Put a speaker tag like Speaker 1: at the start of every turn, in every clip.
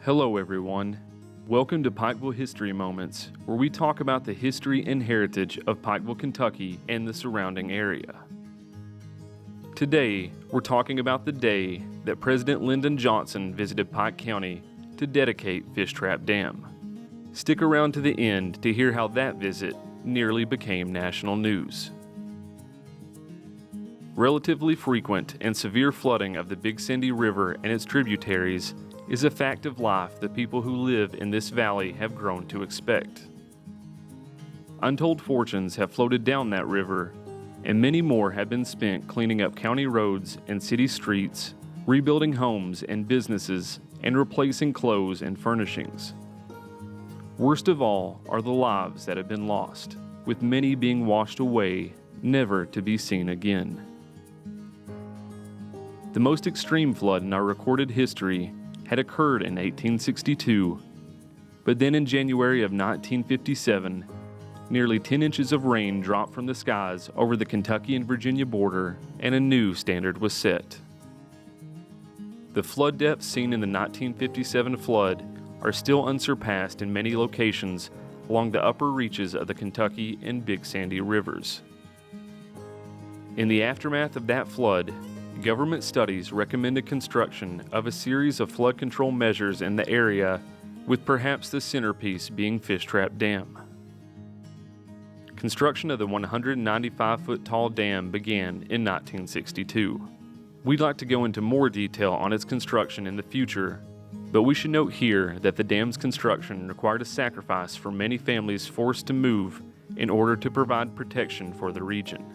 Speaker 1: Hello everyone. Welcome to Pikeville History Moments, where we talk about the history and heritage of Pikeville, Kentucky and the surrounding area. Today, we're talking about the day that President Lyndon Johnson visited Pike County to dedicate Fishtrap Dam. Stick around to the end to hear how that visit nearly became national news. Relatively frequent and severe flooding of the Big Sandy River and its tributaries is a fact of life that people who live in this valley have grown to expect. Untold fortunes have floated down that river, and many more have been spent cleaning up county roads and city streets, rebuilding homes and businesses, and replacing clothes and furnishings. Worst of all are the lives that have been lost, with many being washed away, never to be seen again. The most extreme flood in our recorded history had occurred in 1862, but then in January of 1957, nearly 10 inches of rain dropped from the skies over the Kentucky and Virginia border, and a new standard was set. The flood depths seen in the 1957 flood are still unsurpassed in many locations along the upper reaches of the Kentucky and Big Sandy rivers. In the aftermath of that flood, government studies recommended construction of a series of flood control measures in the area, with perhaps the centerpiece being Fishtrap Dam. Construction of the 195-foot-tall dam began in 1962. We'd like to go into more detail on its construction in the future, but we should note here that the dam's construction required a sacrifice for many families forced to move in order to provide protection for the region.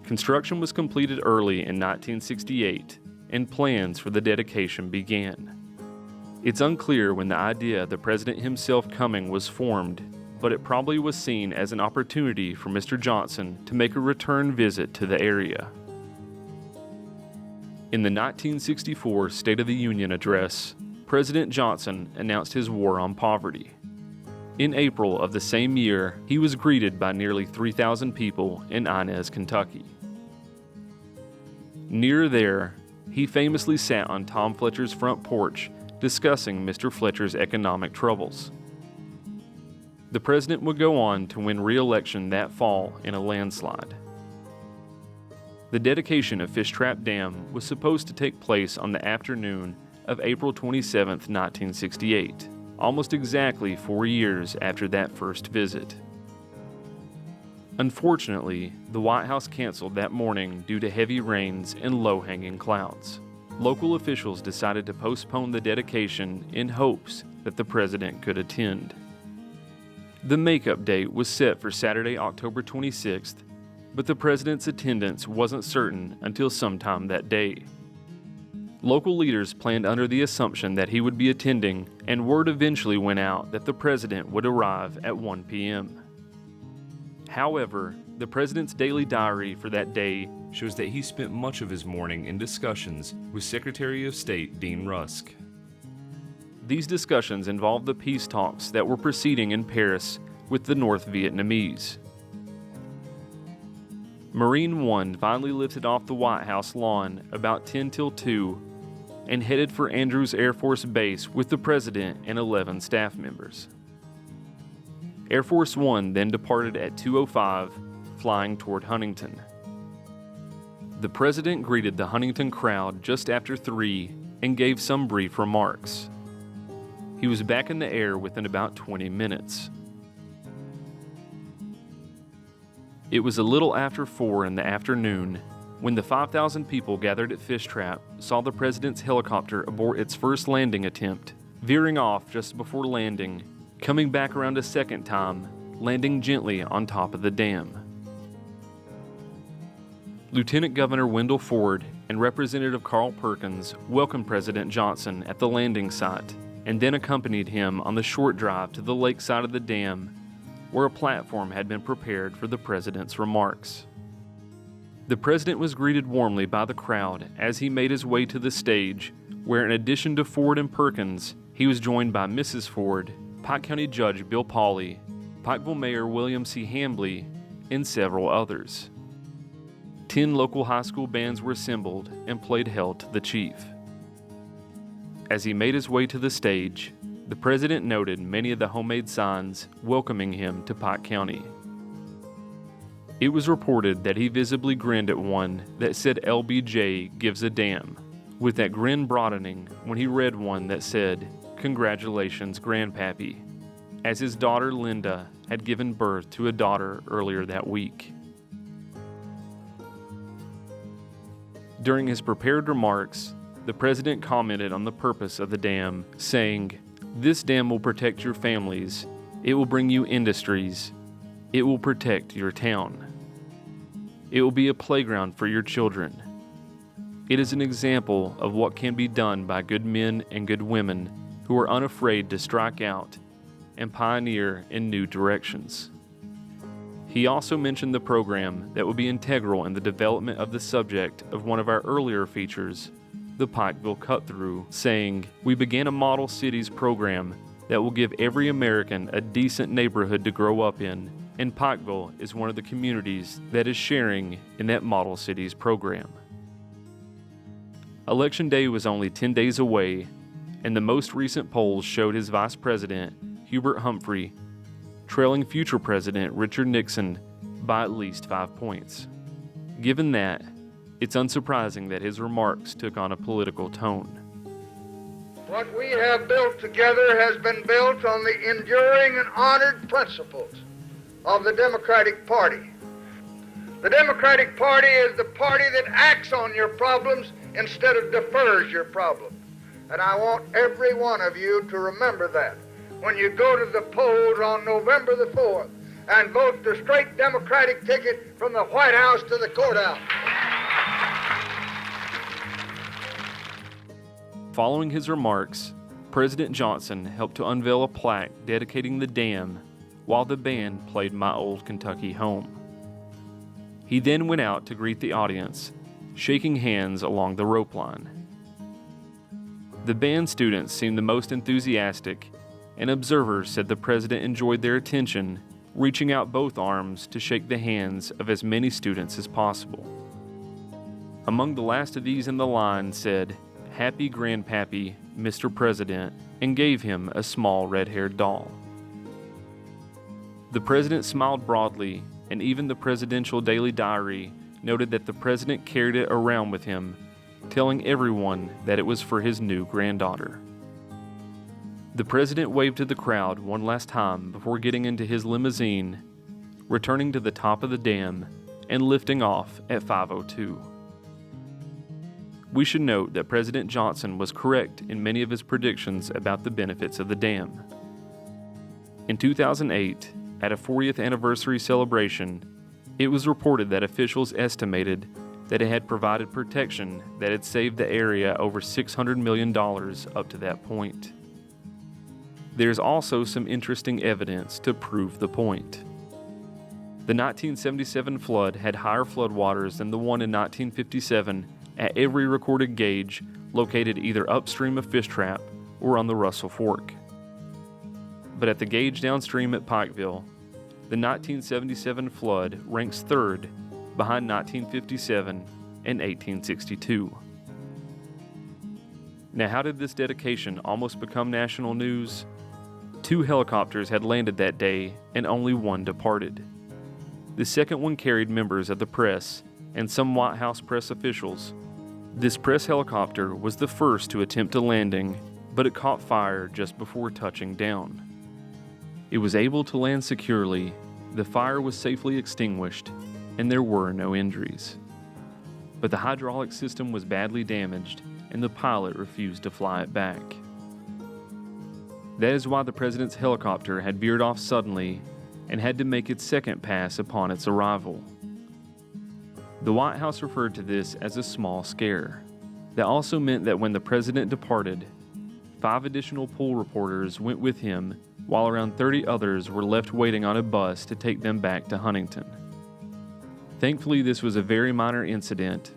Speaker 1: Construction was completed early in 1968, and plans for the dedication began. It's unclear when the idea of the president himself coming was formed, but it probably was seen as an opportunity for Mr. Johnson to make a return visit to the area. In the 1964 State of the Union address, President Johnson announced his war on poverty. In April of the same year, he was greeted by nearly 3,000 people in Inez, Kentucky. Near there, he famously sat on Tom Fletcher's front porch discussing Mr. Fletcher's economic troubles. The president would go on to win re-election that fall in a landslide. The dedication of Fishtrap Dam was supposed to take place on the afternoon of April 27, 1968, almost exactly 4 years after that first visit. Unfortunately, the White House canceled that morning due to heavy rains and low-hanging clouds. Local officials decided to postpone the dedication in hopes that the president could attend. The makeup date was set for Saturday, October 26th, but the president's attendance wasn't certain until sometime that day. Local leaders planned under the assumption that he would be attending, and word eventually went out that the president would arrive at 1 p.m. However, the president's daily diary for that day shows that he spent much of his morning in discussions with Secretary of State Dean Rusk. These discussions involved the peace talks that were proceeding in Paris with the North Vietnamese. Marine One finally lifted off the White House lawn about 10 till 2 and headed for Andrews Air Force Base with the president and 11 staff members. Air Force One then departed at 2:05, flying toward Huntington. The president greeted the Huntington crowd just after 3 and gave some brief remarks. He was back in the air within about 20 minutes. It was a little after 4 in the afternoon when the 5,000 people gathered at Fishtrap saw the president's helicopter abort its first landing attempt, veering off just before landing, coming back around a second time, landing gently on top of the dam. Lieutenant Governor Wendell Ford and Representative Carl Perkins welcomed President Johnson at the landing site and then accompanied him on the short drive to the lakeside of the dam, where a platform had been prepared for the president's remarks. The president was greeted warmly by the crowd as he made his way to the stage, where in addition to Ford and Perkins, he was joined by Mrs. Ford, Pike County Judge Bill Pauley, Pikeville Mayor William C. Hambley, and several others. 10 local high school bands were assembled and played Hail to the Chief. As he made his way to the stage, the president noted many of the homemade signs welcoming him to Pike County. It was reported that he visibly grinned at one that said LBJ gives a damn, with that grin broadening when he read one that said, "Congratulations, Grandpappy," as his daughter Linda had given birth to a daughter earlier that week. During his prepared remarks, the president commented on the purpose of the dam, saying, "This dam will protect your families, it will bring you industries, it will protect your town. It will be a playground for your children. It is an example of what can be done by good men and good women who are unafraid to strike out and pioneer in new directions." He also mentioned the program that will be integral in the development of the subject of one of our earlier features, the Pikeville Cut-Through, saying, "We began a model cities program that will give every American a decent neighborhood to grow up in, and Pikeville is one of the communities that is sharing in that model cities program." Election Day was only 10 days away, and the most recent polls showed his vice president, Hubert Humphrey, trailing future President Richard Nixon by at least 5 points. Given that, it's unsurprising that his remarks took on a political tone.
Speaker 2: What we have built together has been built on the enduring and honored principles of the Democratic Party. The Democratic Party is the party that acts on your problems instead of defers your problems. And I want every one of you to remember that when you go to the polls on November the 4th and vote the straight Democratic ticket from the White House to the courthouse.
Speaker 1: Following his remarks, President Johnson helped to unveil a plaque dedicating the dam while the band played "My Old Kentucky Home." He then went out to greet the audience, shaking hands along the rope line. The band students seemed the most enthusiastic, and observers said the president enjoyed their attention, reaching out both arms to shake the hands of as many students as possible. Among the last of these in the line said, "Happy Grandpappy, Mr. President," and gave him a small red-haired doll. The president smiled broadly, and even the presidential daily diary noted that the president carried it around with him, telling everyone that it was for his new granddaughter. The president waved to the crowd one last time before getting into his limousine, returning to the top of the dam, and lifting off at 5:02. We should note that President Johnson was correct in many of his predictions about the benefits of the dam. In 2008, at a 40th anniversary celebration, it was reported that officials estimated that it had provided protection that had saved the area over $600 million up to that point. There's also some interesting evidence to prove the point. The 1977 flood had higher floodwaters than the one in 1957 at every recorded gauge located either upstream of Fishtrap or on the Levisa Fork. But at the gauge downstream at Pikeville, the 1977 flood ranks third behind 1957 and 1862. Now, how did this dedication almost become national news? 2 helicopters had landed that day and only one departed. The second one carried members of the press and some White House press officials. This press helicopter was the first to attempt a landing, but it caught fire just before touching down. It was able to land securely, the fire was safely extinguished, and there were no injuries. But the hydraulic system was badly damaged, and the pilot refused to fly it back. That is why the president's helicopter had veered off suddenly and had to make its second pass upon its arrival. The White House referred to this as a small scare. That also meant that when the president departed, 5 additional pool reporters went with him, while around 30 others were left waiting on a bus to take them back to Huntington. Thankfully, this was a very minor incident,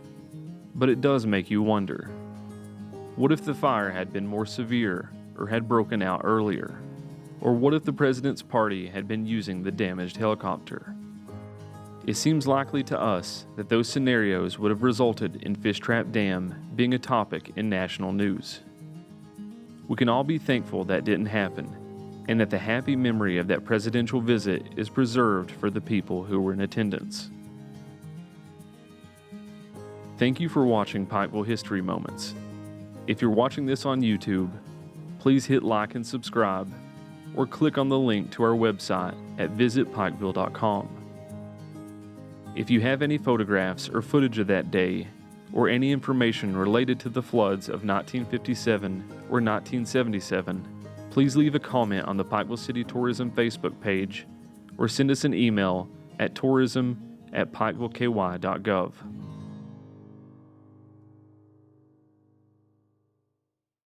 Speaker 1: but it does make you wonder. What if the fire had been more severe or had broken out earlier? Or what if the president's party had been using the damaged helicopter? It seems likely to us that those scenarios would have resulted in Fishtrap Dam being a topic in national news. We can all be thankful that didn't happen, and that the happy memory of that presidential visit is preserved for the people who were in attendance. Thank you for watching Pikeville History Moments. If you're watching this on YouTube, please hit like and subscribe, or click on the link to our website at visitpikeville.com. If you have any photographs or footage of that day, or any information related to the floods of 1957 or 1977, please leave a comment on the Pikeville City Tourism Facebook page or send us an email at tourism@pikevilleky.gov.